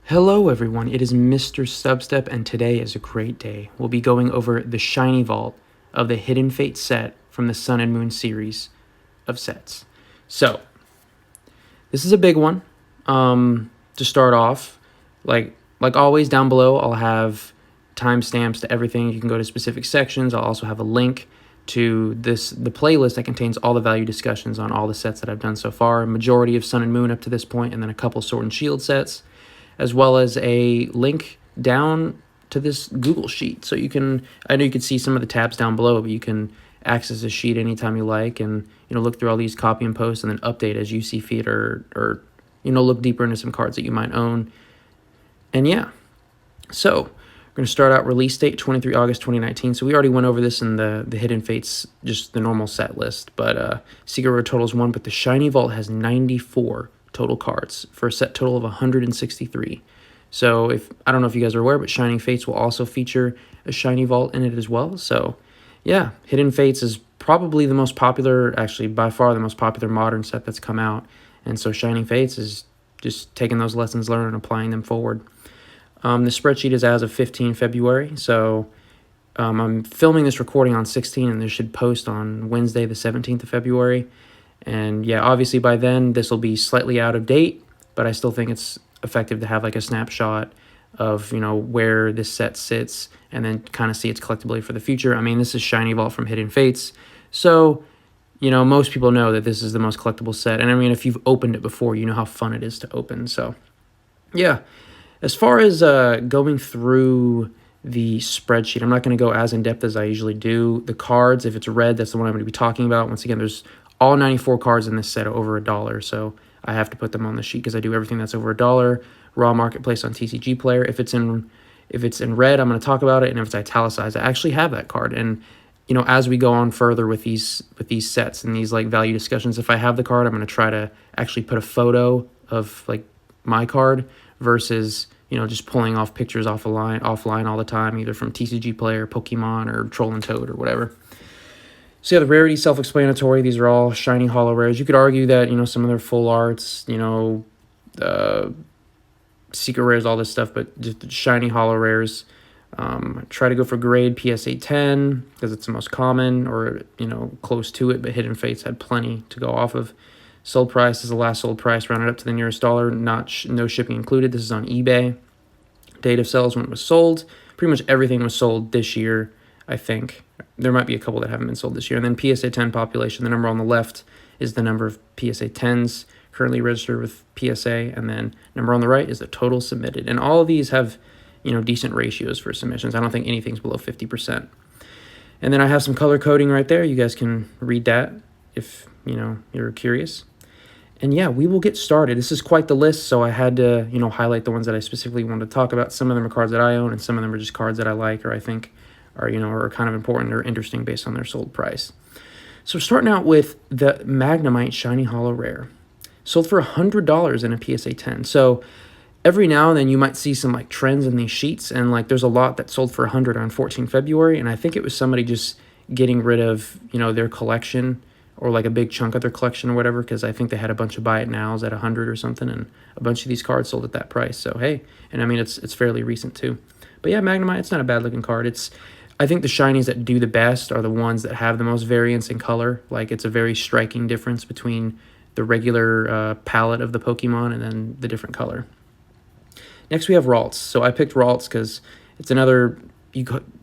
Hello everyone, it is Misterstubstep and today is a great day. We'll be going over the Shiny Vault of the Hidden Fate set from the Sun and Moon series of sets. So, this is a big one. To start off, like always down below, I'll have timestamps to everything. You can go to specific sections. I'll also have a link to the playlist that contains all the value discussions on all the sets that I've done so far. A majority of Sun and Moon up to this point, and then a couple Sword and Shield sets, as well as a link down to this Google sheet. So you can, I know you can see some of the tabs down below, but you can access the sheet anytime you like and, look through all these, copy and post, and then update as you see fit, or look deeper into some cards that you might own. And yeah, so we're going to start out release date 23 August 2019. So we already went over this in the Hidden Fates, just the normal set list, but Secret Rare total is 1, but the Shiny Vault has 94 total cards for a set total of 163. So I don't know if you guys are aware, but Shining Fates will also feature a Shiny Vault in it as well. So yeah, Hidden Fates is probably the most popular, actually by far the most popular modern set that's come out. And so Shining Fates is just taking those lessons learned and applying them forward. The spreadsheet is as of 15 February. So I'm filming this recording on 16, and this should post on Wednesday, the 17th of February. And yeah, obviously by then this will be slightly out of date, but I still think it's effective to have like a snapshot of, where this set sits and then kind of see its collectability for the future. I mean, this is Shiny Vault from Hidden Fates. So, most people know that this is the most collectible set. And I mean, if you've opened it before, you know how fun it is to open. So yeah, as far as going through the spreadsheet, I'm not going to go as in-depth as I usually do. The cards, if it's red, that's the one I'm going to be talking about. Once again, there's all 94 cards in this set are over $1, so I have to put them on the sheet because I do everything that's over $1. Raw marketplace on TCG Player. If it's in red, I'm going to talk about it, and if it's italicized, I actually have that card. And as we go on further with these sets and these like value discussions, if I have the card, I'm going to try to actually put a photo of like my card versus just pulling off pictures offline all the time, either from TCG Player, Pokemon, or Troll and Toad, or whatever. So yeah, the rarity, self-explanatory. These are all shiny holo rares. You could argue that, some of their full arts, secret rares, all this stuff, but just the shiny holo rares. Try to go for grade PSA 10 because it's the most common, or, close to it, but Hidden Fates had plenty to go off of. Sold price is the last sold price, rounded up to the nearest dollar, no shipping included. This is on eBay. Date of sales when it was sold. Pretty much everything was sold this year, I think. There might be a couple that haven't been sold this year. And then PSA 10 population, the number on the left is the number of PSA 10s currently registered with PSA, and then number on the right is the total submitted. And all of these have, decent ratios for submissions. I don't think anything's below 50%. And then I have some color coding right there. You guys can read that if, you're curious. And yeah, we will get started. This is quite the list, so I had to, highlight the ones that I specifically wanted to talk about. Some of them are cards that I own, and some of them are just cards that I like or I think are kind of important or interesting based on their sold price. So starting out with the Magnemite Shiny Holo Rare. Sold for $100 in a PSA 10. So every now and then you might see some like trends in these sheets, and like there's a lot that sold for $100 on 14 February, and I think it was somebody just getting rid of, their collection, or like a big chunk of their collection or whatever, because I think they had a bunch of buy it nows at 100 or something, and a bunch of these cards sold at that price. So hey, and I mean it's fairly recent too. But yeah, Magnemite, it's not a bad looking card. I think the shinies that do the best are the ones that have the most variance in color. Like, it's a very striking difference between the regular palette of the Pokemon and then the different color. Next, we have Ralts. So I picked Ralts because it's another,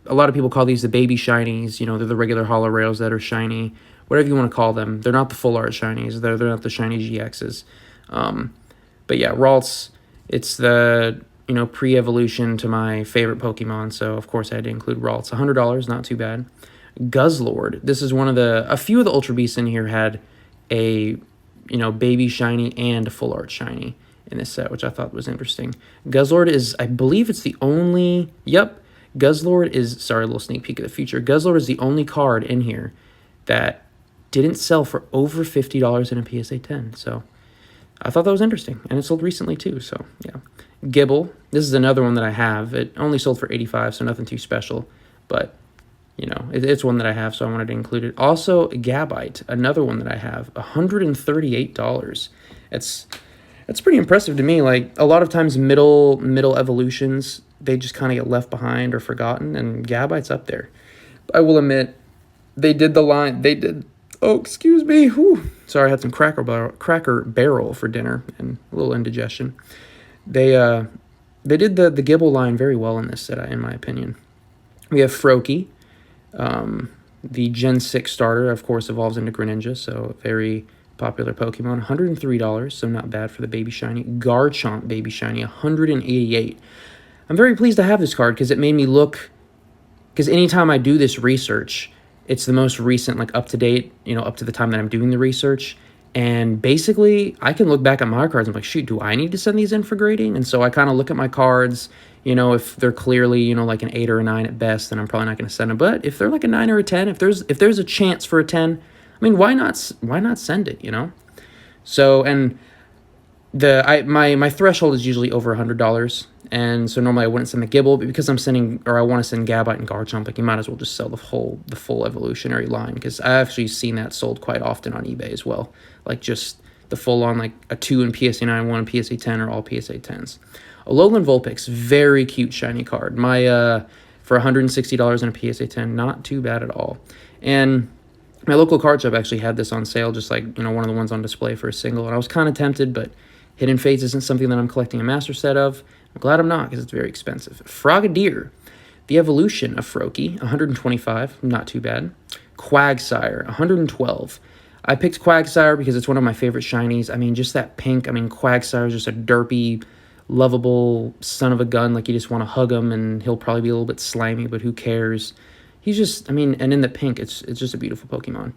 a lot of people call these the baby shinies. They're the regular holo rails that are shiny, whatever you want to call them. They're not the full art shinies. They're not the shiny GXs. But yeah, Ralts, it's the pre-evolution to my favorite Pokemon, so of course I had to include Ralts. $100, not too bad. Guzzlord. This is a few of the Ultra Beasts in here had a, baby shiny and a full art shiny in this set, which I thought was interesting. Guzzlord is, I believe it's the only, Guzzlord is, sorry, a little sneak peek of the future. Guzzlord is the only card in here that didn't sell for over $50 in a PSA 10, so I thought that was interesting, and it sold recently too, so yeah. Gibble, this is another one that I have. It only sold for $85, so nothing too special, but it's one that I have, so I wanted to include it. Also, Gabite, another one that I have, $138. It's pretty impressive to me. Like, a lot of times middle evolutions, they just kind of get left behind or forgotten, and Gabite's up there. I will admit, they did the line. They did. Oh, excuse me. Whew. Sorry, I had some Cracker Barrel for dinner and a little indigestion. They did the Gibble line very well in this set, in my opinion. We have Froakie. The Gen 6 starter, of course, evolves into Greninja, so very popular Pokemon. $103, so not bad for the Baby Shiny. Garchomp Baby Shiny, $188. I'm very pleased to have this card because it made me look... Because anytime I do this research, it's the most recent, like up-to-date, up to the time that I'm doing the research. And basically, I can look back at my cards and I'm like, shoot, do I need to send these in for grading? And so I kind of look at my cards... if they're clearly, like an 8 or a 9 at best, then I'm probably not going to send them. But if they're like a 9 or a 10, if there's a chance for a 10, I mean, why not send it, So, and my threshold is usually over $100, and so normally I wouldn't send the Gibble, but because I want to send Gabite and Garchomp, like, you might as well just sell the full evolutionary line, because I've actually seen that sold quite often on eBay as well, like just the full on, like a 2 in PSA 9, 1 in PSA 10, or all PSA 10s. Alolan Vulpix, very cute shiny card. For $160 in a PSA 10, not too bad at all. And my local card shop actually had this on sale, just like, one of the ones on display for a single. And I was kind of tempted, but Hidden Fates isn't something that I'm collecting a master set of. I'm glad I'm not, because it's very expensive. Frogadier, the evolution of Froakie, $125, not too bad. Quagsire, $112. I picked Quagsire because it's one of my favorite shinies. I mean, just that pink. I mean, Quagsire is just a derpy, lovable son of a gun. Like, you just want to hug him, and he'll probably be a little bit slimy, but who cares? He's just, and in the pink, it's just a beautiful Pokemon.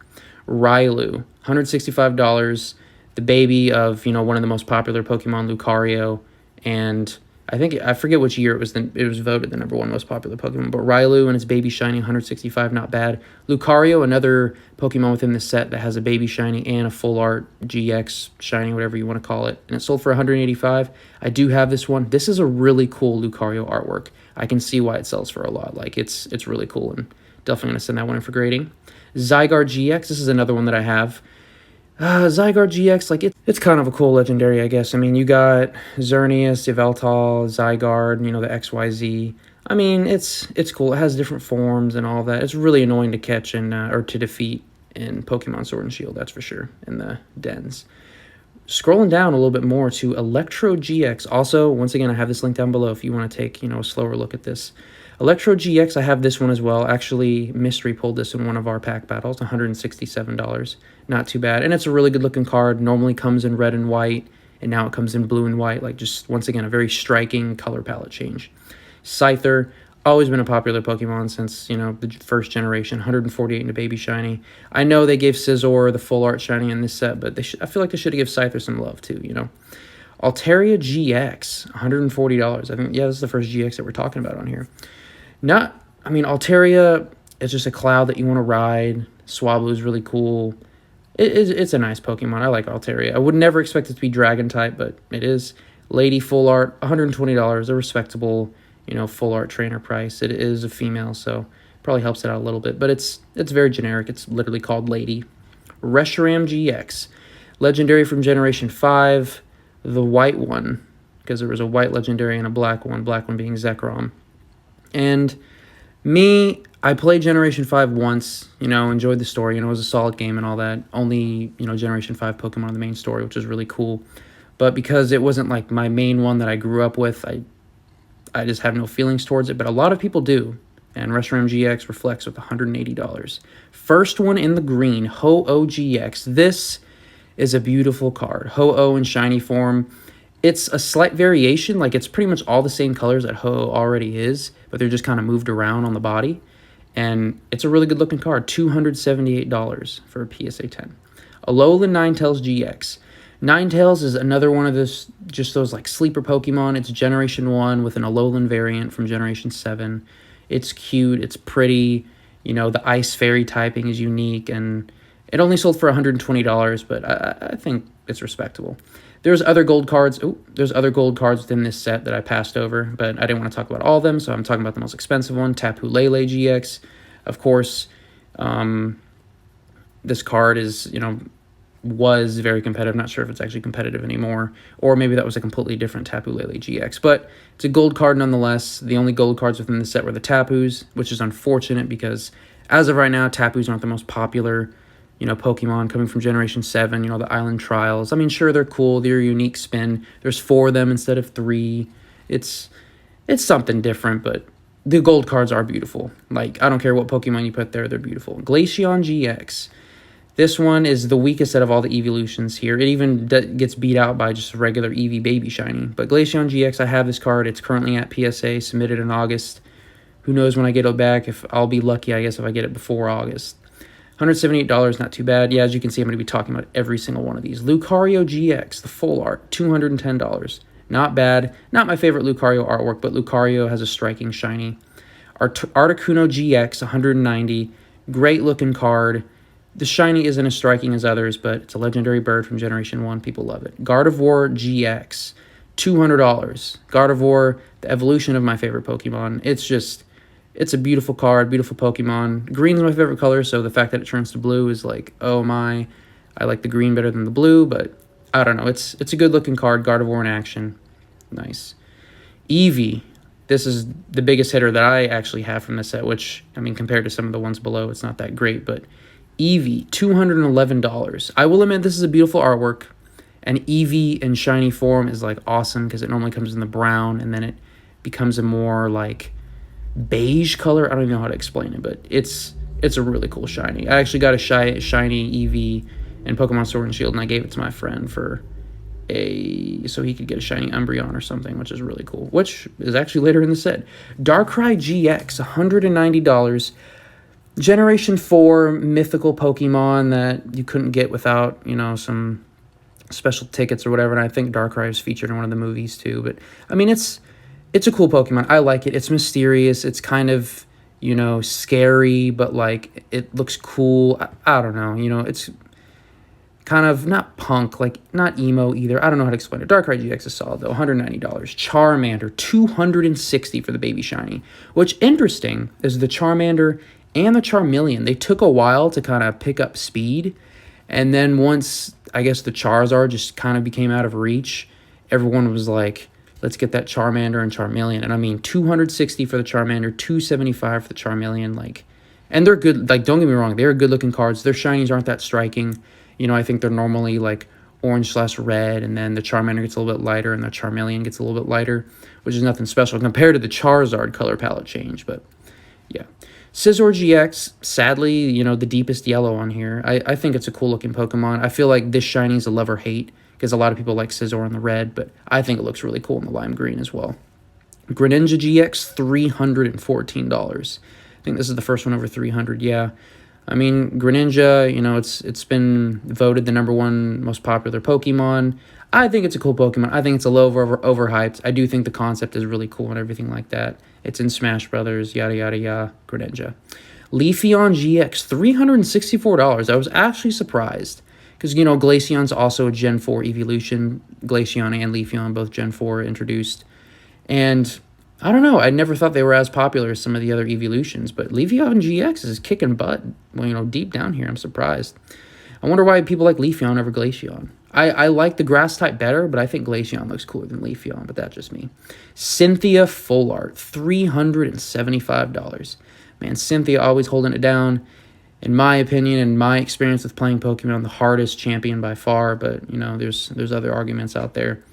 Railu, $165, the baby of, one of the most popular Pokemon, Lucario, and I forget which year it was voted the number 1 most popular Pokemon, but Railu and its baby shiny, $165, not bad. Lucario, another Pokemon within the set that has a baby shiny and a full art GX shiny, whatever you want to call it, and it sold for $185. I do have this one. This is a really cool Lucario artwork. I can see why it sells for a lot. Like, it's really cool, and definitely going to send that one in for grading. Zygarde GX, this is another one that I have. Zygarde GX, like, it's kind of a cool legendary, I guess. I mean, you got Xerneas, Yveltal, Zygarde, the XYZ. I mean, it's cool. It has different forms and all that. It's really annoying to catch or to defeat in Pokemon Sword and Shield, that's for sure, in the dens. Scrolling down a little bit more to Electro GX. Also, once again, I have this link down below if you want to take, a slower look at this. Electro GX, I have this one as well. Actually, Mystery pulled this in one of our pack battles, $167. Not too bad. And it's a really good-looking card. Normally comes in red and white, and now it comes in blue and white. Like, just, once again, a very striking color palette change. Scyther, always been a popular Pokemon since, the first generation. $148 in a baby shiny. I know they gave Scizor the full art shiny in this set, but I feel like they should have given Scyther some love, too, Altaria GX, $140. I think, yeah, this is the first GX that we're talking about on here. Altaria is just a cloud that you want to ride. Swablu is really cool. It's a nice Pokemon. I like Altaria. I would never expect it to be Dragon type, but it is. Lady full art, $120. A respectable, full art trainer price. It is a female, so probably helps it out a little bit. But it's very generic. It's literally called Lady. Reshiram GX, legendary from Generation 5, the white one, because there was a white legendary and a black one being Zekrom. And me, I played Generation 5 once, enjoyed the story, it was a solid game and all that. Only, Generation 5 Pokemon in the main story, which was really cool. But because it wasn't like my main one that I grew up with, I just have no feelings towards it. But a lot of people do. And Reshiram GX reflects with $180. First one in the green, Ho-Oh GX. This is a beautiful card. Ho-Oh in shiny form. It's a slight variation, like it's pretty much all the same colors that Ho-Oh already is, but they're just kind of moved around on the body. And it's a really good looking card, $278 for a PSA 10. Alolan Ninetales GX. Ninetales is another one of those like sleeper Pokemon. It's Generation 1 with an Alolan variant from Generation 7. It's cute, it's pretty, the Ice Fairy typing is unique, and it only sold for $120, but I think it's respectable. There's other gold cards. There's other gold cards within this set that I passed over, but I didn't want to talk about all of them, so I'm talking about the most expensive one, Tapu Lele GX. Of course, this card is, was very competitive. Not sure if it's actually competitive anymore, or maybe that was a completely different Tapu Lele GX. But it's a gold card nonetheless. The only gold cards within the set were the Tapus, which is unfortunate because as of right now, Tapus aren't the most popular, Pokemon coming from Generation 7, the Island Trials. I mean, sure, they're cool. They're a unique spin. There's 4 of them instead of 3. It's something different, but the gold cards are beautiful. Like, I don't care what Pokemon you put there, they're beautiful. Glaceon GX. This one is the weakest out of all the evolutions here. It even gets beat out by just a regular Eevee Baby Shiny. But Glaceon GX, I have this card. It's currently at PSA, submitted in August. Who knows when I get it back? If I'll be lucky, I guess, if I get it before August. $178, not too bad. Yeah, as you can see, I'm going to be talking about every single one of these. Lucario GX, the full art, $210. Not bad. Not my favorite Lucario artwork, but Lucario has a striking shiny. Articuno GX, $190. Great looking card. The shiny isn't as striking as others, but it's a legendary bird from Generation 1. People love it. Gardevoir GX, $200. Gardevoir, the evolution of my favorite Pokemon. It's a beautiful card, beautiful Pokemon. Green is my favorite color, so the fact that it turns to blue is like, oh my. I like the green better than the blue, but I don't know. It's a good-looking card. Gardevoir in action. Nice. Eevee. This is the biggest hitter that I actually have from this set, which, I mean, compared to some of the ones below, it's not that great, but Eevee, $211. I will admit this is a beautiful artwork, and Eevee in shiny form is like awesome because it normally comes in the brown, and then it becomes a more like beige color. I don't even know how to explain it, but it's a really cool shiny. I actually got a shiny Eevee in Pokemon Sword and Shield, and I gave it to my friend so he could get a shiny Umbreon or something, which is really cool, which is actually later in the set. Darkrai GX, $190. Generation 4 mythical Pokemon that you couldn't get without, some special tickets or whatever, and I think Darkrai is featured in one of the movies too, but, I mean, it's a cool Pokemon. I like it. It's mysterious. It's kind of, scary, but, like, it looks cool. I don't know, it's kind of not punk, like, not emo either. I don't know how to explain it. Darkrai GX is solid, though. $190. Charmander, $260 for the baby shiny, which, interesting, is the Charmander and the Charmeleon, they took a while to kind of pick up speed, and then once, I guess, the Charizard just kind of became out of reach, everyone was like, let's get that Charmander and Charmeleon. And I mean, $260 for the Charmander, $275 for the Charmeleon, like, and they're good, like, don't get me wrong, they're good-looking cards. Their shinies aren't that striking. I think they're normally, like, orange/red, and then the Charmander gets a little bit lighter, and the Charmeleon gets a little bit lighter, which is nothing special compared to the Charizard color palette change, but, yeah. Scizor GX, sadly, the deepest yellow on here. I think it's a cool-looking Pokemon. I feel like this shiny is a love or hate because a lot of people like Scizor in the red, but I think it looks really cool in the lime green as well. Greninja GX, $314. I think this is the first one over 300, yeah. I mean, Greninja, it's been voted the #1 most popular Pokemon. I think it's a cool Pokemon. I think it's a little overhyped. I do think the concept is really cool and everything like that. It's in Smash Brothers, yada, yada, yada, Greninja. Leafeon GX, $364. I was actually surprised because, Glaceon's also a Gen 4 evolution. Glaceon and Leafeon, both Gen 4 introduced. And I don't know. I never thought they were as popular as some of the other evolutions, but Leafeon GX is kicking butt, deep down here. I'm surprised. I wonder why people like Leafeon over Glaceon. I like the grass type better, but I think Glaceon looks cooler than Leafeon, but that's just me. Cynthia Full Art, $375. Man, Cynthia always holding it down. In my opinion and my experience with playing Pokemon, the hardest champion by far, but, there's other arguments out there.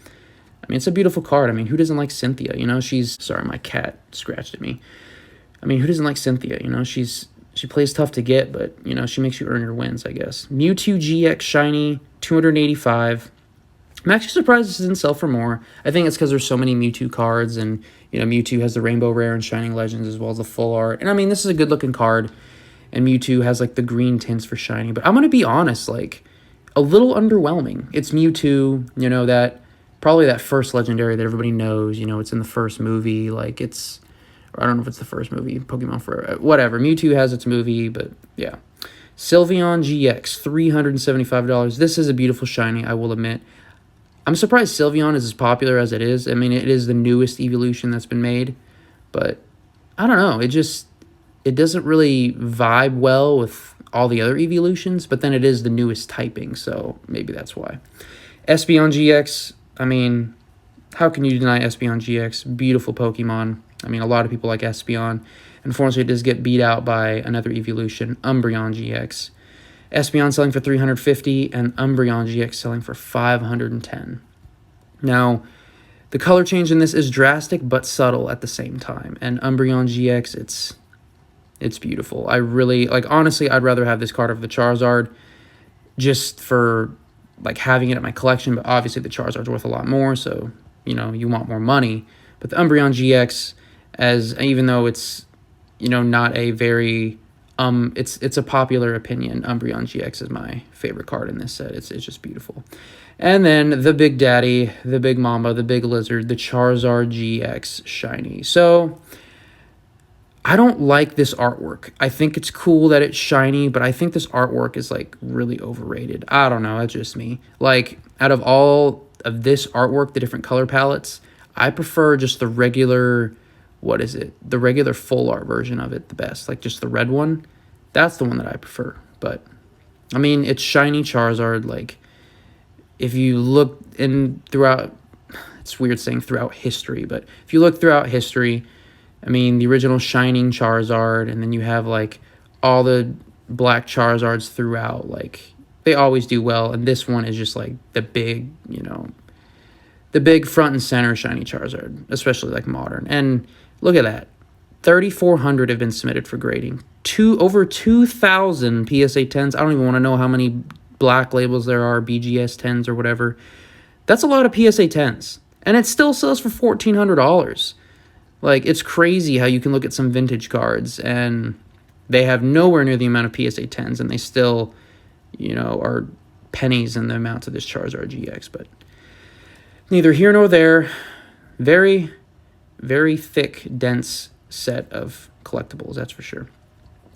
I mean, it's a beautiful card. I mean, who doesn't like Cynthia? Sorry, my cat scratched at me. I mean, who doesn't like Cynthia? She plays tough to get, but, she makes you earn your wins, I guess. Mewtwo GX Shiny, $285. I'm actually surprised this didn't sell for more. I think it's because there's so many Mewtwo cards, and, Mewtwo has the Rainbow Rare and Shining Legends as well as the Full Art. And, I mean, this is a good-looking card, and Mewtwo has, like, the green tints for Shiny. But I'm going to be honest, like, a little underwhelming. It's Mewtwo, probably that first legendary that everybody knows. It's in the first movie, like, it's... I don't know if it's the first movie, Pokemon Forever, whatever. Mewtwo has its movie, but yeah. Sylveon GX, $375. This is a beautiful shiny, I will admit. I'm surprised Sylveon is as popular as it is. I mean, it is the newest evolution that's been made, but I don't know. It doesn't really vibe well with all the other evolutions, but then it is the newest typing, so maybe that's why. Espeon GX, I mean, how can you deny Espeon GX? Beautiful Pokemon. I mean, a lot of people like Espeon. Unfortunately, it does get beat out by another evolution, Umbreon GX. Espeon selling for $350 and Umbreon GX selling for $510. Now, the color change in this is drastic but subtle at the same time. And Umbreon GX, it's beautiful. I really, like, honestly, I'd rather have this card over the Charizard just for, like, having it in my collection. But obviously, the Charizard's worth a lot more, so, you know, you want more money. But the Umbreon GX, even though it's, you know, not a very, it's a popular opinion, Umbreon GX is my favorite card in this set. It's just beautiful. And then the Big Daddy, the Big Mamba, the Big Lizard, the Charizard GX Shiny. So, I don't like this artwork. I think it's cool that it's shiny, but I think this artwork is, like, really overrated. I don't know. That's just me. Like, out of all of this artwork, the different color palettes, I prefer just the regular, what is it? The regular full art version of it the best. Like, just the red one. That's the one that I prefer. But, I mean, it's shiny Charizard, like, if you look throughout, it's weird saying throughout history, but if you look throughout history, I mean, the original Shining Charizard, and then you have, like, all the black Charizards throughout, like, they always do well, and this one is just, like, the big, you know, the big front and center shiny Charizard, especially, like, modern. And look at that. 3,400 have been submitted for grading. Over 2,000 PSA 10s. I don't even want to know how many black labels there are, BGS 10s or whatever. That's a lot of PSA 10s. And it still sells for $1,400. Like, it's crazy how you can look at some vintage cards and they have nowhere near the amount of PSA 10s and they still, you know, are pennies in the amount of this Charizard GX. But neither here nor there. Very, very thick, dense set of collectibles, that's for sure.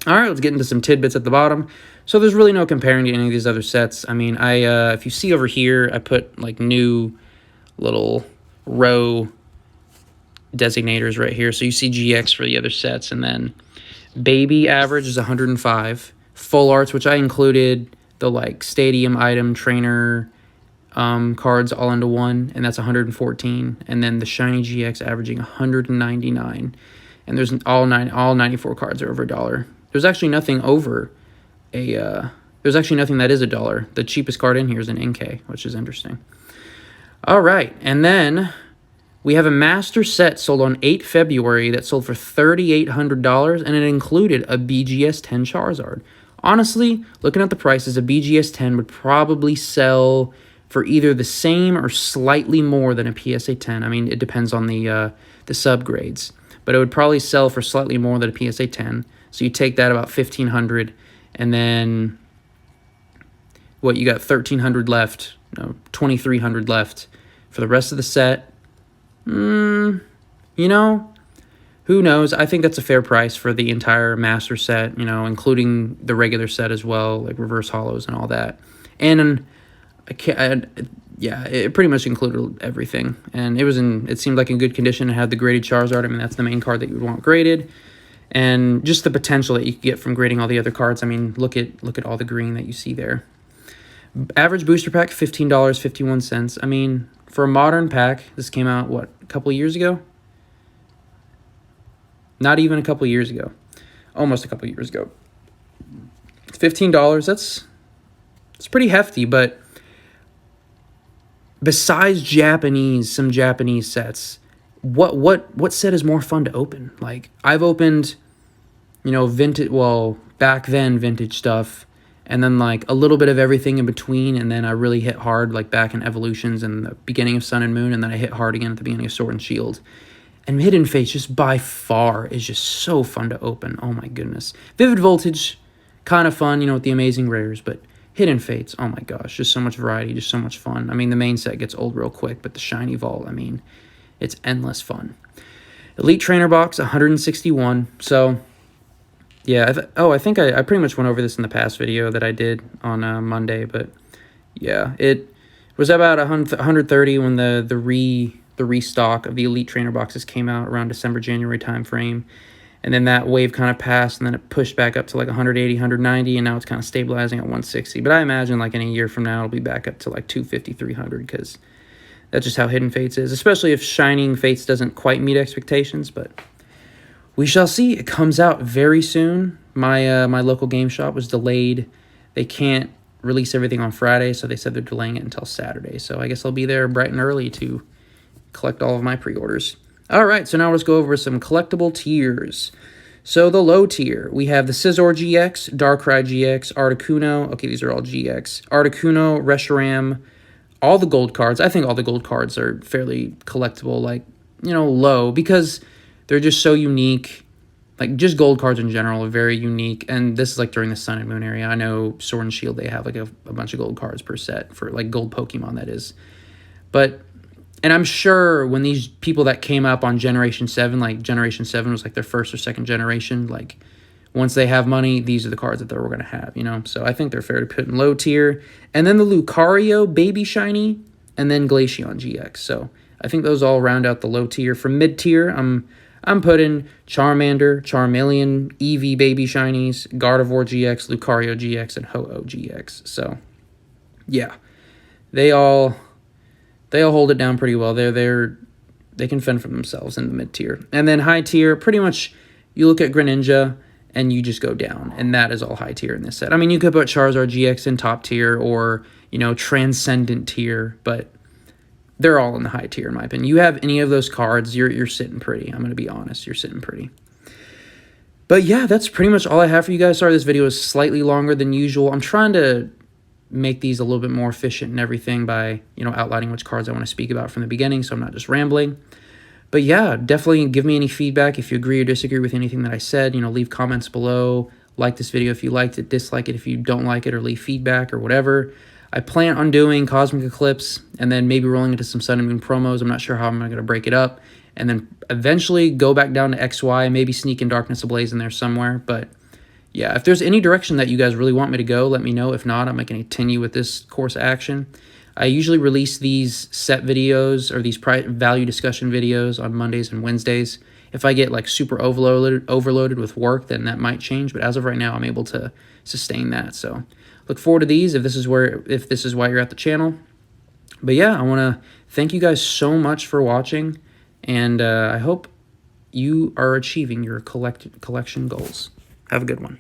All right, let's get into some tidbits at the bottom. So there's really no comparing to any of these other sets. I mean, if you see over here, I put, like, new little row designators right here. So you see GX for the other sets, and then baby average is 105. Full arts, which I included the, like, stadium item trainer cards all into one, and that's 114. And then the shiny GX averaging 199. And there's all 94 cards are over $1. There's actually nothing over there's actually nothing that is $1. The cheapest card in here is an NK, which is interesting. All right, and then we have a master set sold on 8 February that sold for $3,800, and it included a BGS 10 Charizard. Honestly, looking at the prices, a BGS 10 would probably sell for either the same or slightly more than a PSA 10. I mean, it depends on the subgrades, but it would probably sell for slightly more than a PSA 10. So you take that about $1,500, and then what, you got $1,300 left, no, $2,300 left for the rest of the set. You know, who knows? I think that's a fair price for the entire master set, you know, including the regular set as well, like reverse hollows and all that. And it pretty much included everything. And it seemed like in good condition. It had the graded Charizard. I mean, that's the main card that you would want graded. And just the potential that you could get from grading all the other cards. I mean, look at all the green that you see there. Average booster pack, $15.51. I mean, for a modern pack, this came out, what, a couple years ago? Not even a couple years ago. Almost a couple years ago. It's $15. It's pretty hefty, but besides some Japanese sets, what set is more fun to open? Like, I've opened, you know, back then vintage stuff, and then, like, a little bit of everything in between, and then I really hit hard, like, back in Evolutions and the beginning of Sun and Moon, and then I hit hard again at the beginning of Sword and Shield. And Hidden Fates, just by far, is just so fun to open. Oh, my goodness. Vivid Voltage, kind of fun, you know, with the amazing rares, but Hidden Fates, oh, my gosh, just so much variety, just so much fun. I mean, the main set gets old real quick, but the Shiny Vault, I mean, it's endless fun. Elite Trainer Box, 161. So, yeah. I think I pretty much went over this in the past video that I did on Monday. But, yeah. It was about 130 when the restock of the Elite Trainer Boxes came out around December, January time frame. And then that wave kind of passed, and then it pushed back up to like 180, 190, and now it's kind of stabilizing at 160. But I imagine like in a year from now, it'll be back up to like 250, 300, because that's just how Hidden Fates is, especially if Shining Fates doesn't quite meet expectations. But we shall see. It comes out very soon. My local game shop was delayed. They can't release everything on Friday, so they said they're delaying it until Saturday. So I guess I'll be there bright and early to collect all of my pre-orders. All right, so now let's go over some collectible tiers. So the low tier, we have the Scizor GX, Darkrai GX, Articuno. Okay, these are all GX. Articuno, Reshiram, all the gold cards. I think all the gold cards are fairly collectible, like, you know, low, because they're just so unique. Like, just gold cards in general are very unique, and this is, like, during the Sun and Moon area. I know Sword and Shield, they have, like, a bunch of gold cards per set for, like, gold Pokemon, that is. But... and I'm sure when these people that came up on Generation 7, like Generation 7 was like their first or second generation, like once they have money, these are the cards that they're going to have, you know? So I think they're fair to put in low tier. And then the Lucario Baby Shiny, and then Glaceon GX. So I think those all round out the low tier. For mid tier, I'm putting Charmander, Charmeleon, Eevee Baby Shinies, Gardevoir GX, Lucario GX, and Ho-Oh GX. So yeah, they all hold it down pretty well. They can fend for themselves in the mid tier. And then high tier, pretty much you look at Greninja and you just go down, and that is all high tier in this set. I mean, you could put Charizard GX in top tier, or, you know, Transcendent tier, but they're all in the high tier in my opinion. You have any of those cards, you're sitting pretty. I'm going to be honest, you're sitting pretty. But yeah, that's pretty much all I have for you guys. Sorry this video is slightly longer than usual. I'm trying to make these a little bit more efficient and everything by, you know, outlining which cards I want to speak about from the beginning, so I'm not just rambling. But yeah, definitely give me any feedback if you agree or disagree with anything that I said. You know, leave comments below. Like this video if you liked it, dislike it if you don't like it, or leave feedback or whatever. I plan on doing Cosmic Eclipse and then maybe rolling into some Sun and Moon promos. I'm not sure how I'm going to break it up. And then eventually go back down to XY, maybe sneak in Darkness Ablaze in there somewhere. But yeah, if there's any direction that you guys really want me to go, let me know. If not, I'm going to continue with this course of action. I usually release these set videos or these value discussion videos on Mondays and Wednesdays. If I get like super overloaded with work, then that might change. But as of right now, I'm able to sustain that. So look forward to these if this is why you're at the channel. But yeah, I want to thank you guys so much for watching, and I hope you are achieving your collection goals. Have a good one.